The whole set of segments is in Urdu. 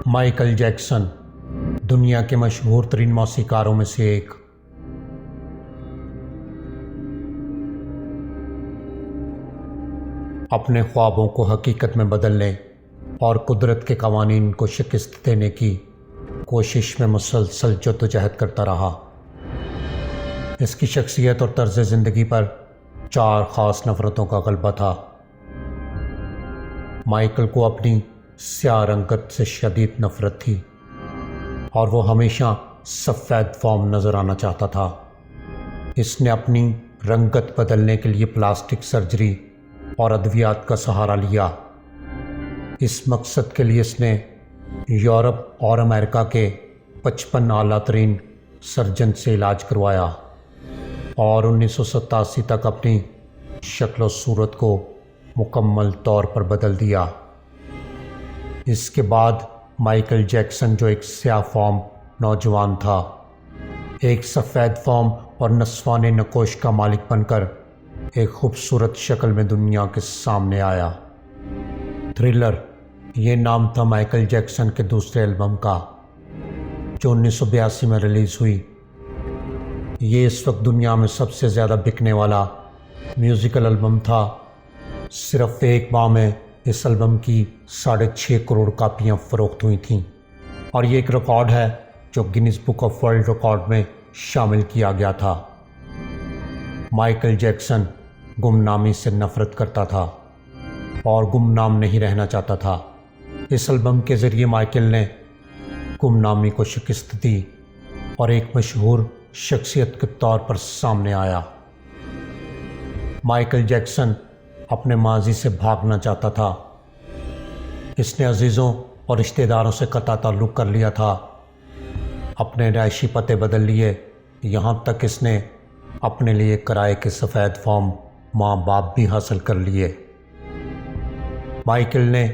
مائیکل جیکسن دنیا کے مشہور ترین موسیقاروں میں سے ایک۔ اپنے خوابوں کو حقیقت میں بدلنے اور قدرت کے قوانین کو شکست دینے کی کوشش میں مسلسل جدوجہد کرتا رہا۔ اس کی شخصیت اور طرز زندگی پر 4 خاص نفرتوں کا غلبہ تھا۔ مائیکل کو اپنی سیاہ رنگت سے شدید نفرت تھی اور وہ ہمیشہ سفید فام نظر آنا چاہتا تھا۔ اس نے اپنی رنگت بدلنے کے لیے پلاسٹک سرجری اور ادویات کا سہارا لیا۔ اس مقصد کے لیے اس نے یورپ اور امریکہ کے 55 اعلیٰ ترین سرجن سے علاج کروایا اور 1987 تک اپنی شکل و صورت کو مکمل طور پر بدل دیا۔ اس کے بعد مائیکل جیکسن، جو ایک سیاہ فام نوجوان تھا، ایک سفید فام اور نسوانی نقوش کا مالک بن کر ایک خوبصورت شکل میں دنیا کے سامنے آیا۔ تھرلر یہ نام تھا مائیکل جیکسن کے دوسرے البم کا، جو 1982 میں ریلیز ہوئی۔ یہ اس وقت دنیا میں سب سے زیادہ بکنے والا میوزیکل البم تھا۔ صرف ایک ماہ میں اس البم کی 6.5 کروڑ کاپیاں فروخت ہوئی تھیں، اور یہ ایک ریکارڈ ہے جو Guinness book of world record میں شامل کیا گیا تھا۔ مائیکل جیکسن گمنامی سے نفرت کرتا تھا اور گمنام نہیں رہنا چاہتا تھا۔ اس البم کے ذریعے مائیکل نے گمنامی کو شکست دی اور ایک مشہور شخصیت کے طور پر سامنے آیا۔ مائیکل جیکسن اپنے ماضی سے بھاگنا چاہتا تھا۔ اس نے عزیزوں اور رشتہ داروں سے قطع تعلق کر لیا تھا، اپنے رہائشی پتے بدل لیے، یہاں تک اس نے اپنے لیے کرائے کے سفید فام ماں باپ بھی حاصل کر لیے۔ مائیکل نے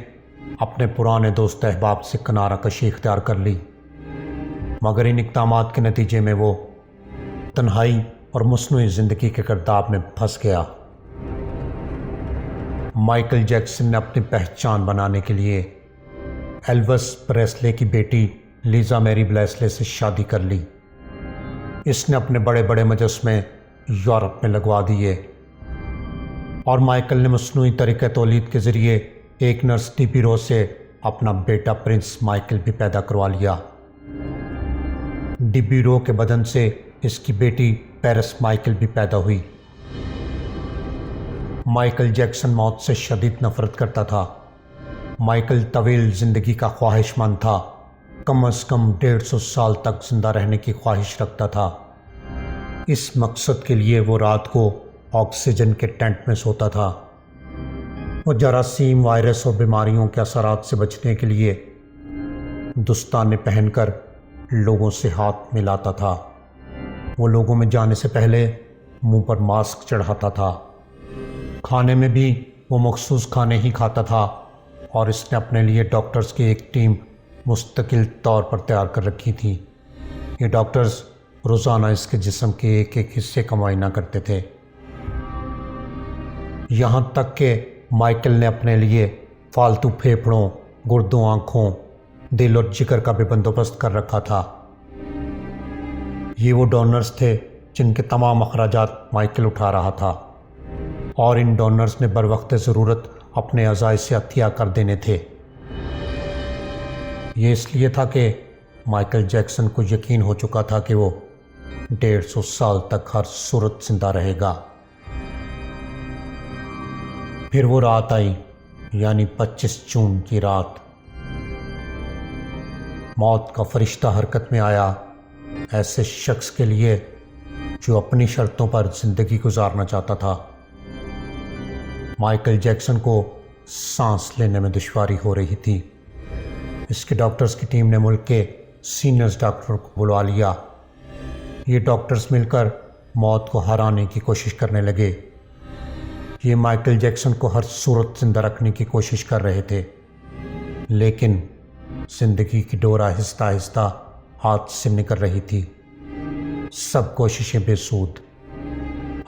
اپنے پرانے دوست احباب سے کنارہ کشی اختیار کر لی، مگر ان اقدامات کے نتیجے میں وہ تنہائی اور مصنوعی زندگی کے گرداب میں پھنس گیا۔ مائیکل جیکسن نے اپنی پہچان بنانے کے لیے ایلوس پریسلے کی بیٹی لیزا میری بلیسلے سے شادی کر لی۔ اس نے اپنے بڑے بڑے مجسمے یورپ میں لگوا دیے، اور مائیکل نے مصنوعی طریقہ تولید کے ذریعے ایک نرس ڈی رو سے اپنا بیٹا پرنس مائیکل بھی پیدا کروا لیا۔ ڈی رو کے بدن سے اس کی بیٹی پیرس مائیکل بھی پیدا ہوئی۔ مائیکل جیکسن موت سے شدید نفرت کرتا تھا۔ مائیکل طویل زندگی کا خواہش مند تھا، کم از کم 150 سال تک زندہ رہنے کی خواہش رکھتا تھا۔ اس مقصد کے لیے وہ رات کو آکسیجن کے ٹینٹ میں سوتا تھا۔ وہ جراثیم، وائرس اور بیماریوں کے اثرات سے بچنے کے لیے دستانے پہن کر لوگوں سے ہاتھ ملاتا تھا۔ وہ لوگوں میں جانے سے پہلے منہ پر ماسک چڑھاتا تھا۔ کھانے میں بھی وہ مخصوص کھانے ہی کھاتا تھا، اور اس نے اپنے لیے ڈاکٹرز کی ایک ٹیم مستقل طور پر تیار کر رکھی تھی۔ یہ ڈاکٹرز روزانہ اس کے جسم کے ایک ایک حصے کا معائنہ کرتے تھے، یہاں تک کہ مائیکل نے اپنے لیے فالتو پھیپھڑوں، گردوں، آنکھوں، دل اور جگر کا بھی بندوبست کر رکھا تھا۔ یہ وہ ڈونرز تھے جن کے تمام اخراجات مائیکل اٹھا رہا تھا، اور ان ڈونرز نے بروقت ضرورت اپنے اعضاء سے عطیہ کر دینے تھے۔ یہ اس لیے تھا کہ مائیکل جیکسن کو یقین ہو چکا تھا کہ وہ 150 سال تک ہر صورت زندہ رہے گا۔ پھر وہ رات آئی، یعنی 25 جون کی رات۔ موت کا فرشتہ حرکت میں آیا، ایسے شخص کے لیے جو اپنی شرطوں پر زندگی گزارنا چاہتا تھا۔ مائیکل جیکسن کو سانس لینے میں دشواری ہو رہی تھی۔ اس کے ڈاکٹرز کی ٹیم نے ملک کے سینئرز ڈاکٹر کو بلوا لیا۔ یہ ڈاکٹرز مل کر موت کو ہرانے کی کوشش کرنے لگے۔ یہ مائیکل جیکسن کو ہر صورت زندہ رکھنے کی کوشش کر رہے تھے، لیکن زندگی کی ڈور آہستہ آہستہ ہاتھ سے نکل رہی تھی۔ سب کوششیں بے سود۔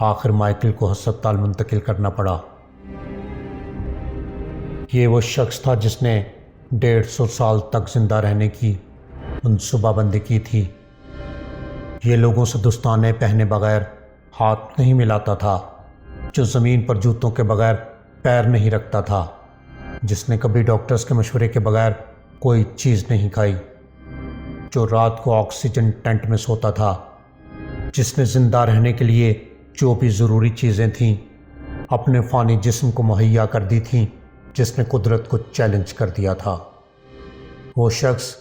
آخر مائیکل کو ہسپتال منتقل کرنا پڑا۔ یہ وہ شخص تھا جس نے 150 سال تک زندہ رہنے کی منصوبہ بندی کی تھی۔ یہ لوگوں سے دستانے پہنے بغیر ہاتھ نہیں ملاتا تھا، جو زمین پر جوتوں کے بغیر پیر نہیں رکھتا تھا، جس نے کبھی ڈاکٹرز کے مشورے کے بغیر کوئی چیز نہیں کھائی، جو رات کو آکسیجن ٹینٹ میں سوتا تھا، جس نے زندہ رہنے کے لیے جو بھی ضروری چیزیں تھیں اپنے فانی جسم کو مہیا کر دی تھیں، جس نے قدرت کو چیلنج کر دیا تھا۔ وہ شخص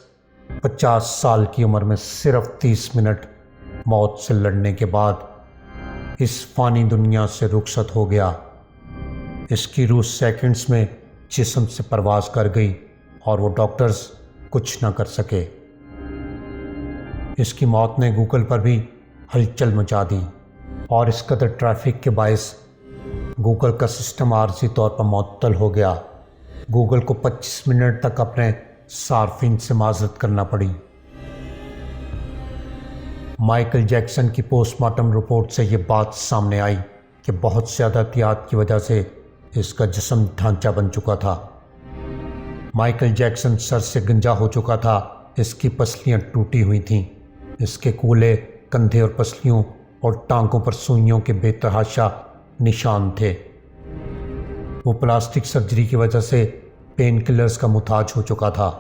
50 سال کی عمر میں صرف 30 منٹ موت سے لڑنے کے بعد اس فانی دنیا سے رخصت ہو گیا۔ اس کی روح سیکنڈز میں جسم سے پرواز کر گئی اور وہ ڈاکٹرز کچھ نہ کر سکے۔ اس کی موت نے گوگل پر بھی ہلچل مچا دی اور اس قدر ٹریفک کے باعث گوگل کا سسٹم عارضی طور پر معطل ہو گیا۔ گوگل کو 25 منٹ تک اپنے صارفین سے معذرت کرنا پڑی۔ مائیکل جیکسن کی پوسٹ مارٹم رپورٹ سے یہ بات سامنے آئی کہ بہت زیادہ احتیاط کی وجہ سے اس کا جسم ڈھانچہ بن چکا تھا۔ مائیکل جیکسن سر سے گنجا ہو چکا تھا، اس کی پسلیاں ٹوٹی ہوئی تھیں، اس کے کولے کندھے اور پسلیوں اور ٹانگوں پر سوئیوں کے بے تحاشا نشان تھے۔ وہ پلاسٹک سرجری کی وجہ سے پین کلرز کا محتاج ہو چکا تھا۔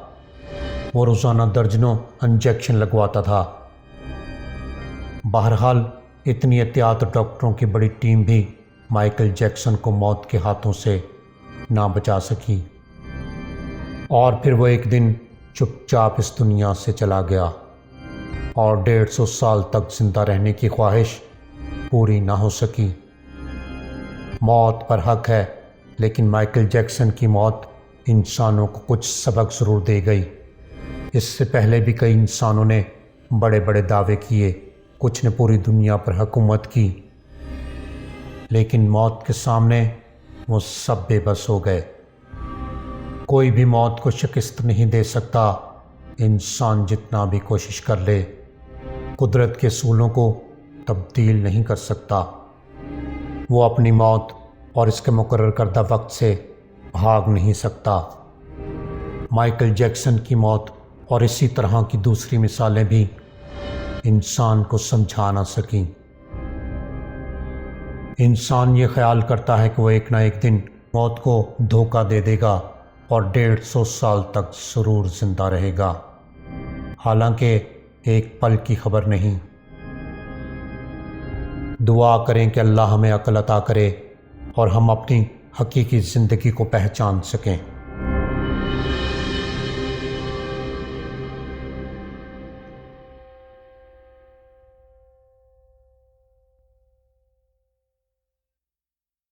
وہ روزانہ درجنوں انجیکشن لگواتا تھا۔ بہرحال اتنی احتیاط ڈاکٹروں کی بڑی ٹیم بھی مائیکل جیکسن کو موت کے ہاتھوں سے نہ بچا سکی، اور پھر وہ ایک دن چپ چاپ اس دنیا سے چلا گیا اور 150 سال تک زندہ رہنے کی خواہش پوری نہ ہو سکی۔ موت پر حق ہے، لیکن مائیکل جیکسن کی موت انسانوں کو کچھ سبق ضرور دے گئی۔ اس سے پہلے بھی کئی انسانوں نے بڑے بڑے دعوے کیے، کچھ نے پوری دنیا پر حکومت کی، لیکن موت کے سامنے وہ سب بے بس ہو گئے۔ کوئی بھی موت کو شکست نہیں دے سکتا، انسان جتنا بھی کوشش کر لے قدرت کے اصولوں کو تبدیل نہیں کر سکتا۔ وہ اپنی موت اور اس کے مقرر کردہ وقت سے بھاگ نہیں سکتا۔ مائیکل جیکسن کی موت اور اسی طرح کی دوسری مثالیں بھی انسان کو سمجھا نہ سکیں۔ انسان یہ خیال کرتا ہے کہ وہ ایک نہ ایک دن موت کو دھوکہ دے دے گا اور 150 سال تک ضرور زندہ رہے گا، حالانکہ ایک پل کی خبر نہیں۔ دعا کریں کہ اللہ ہمیں عقل عطا کرے اور ہم اپنی حقیقی زندگی کو پہچان سکیں۔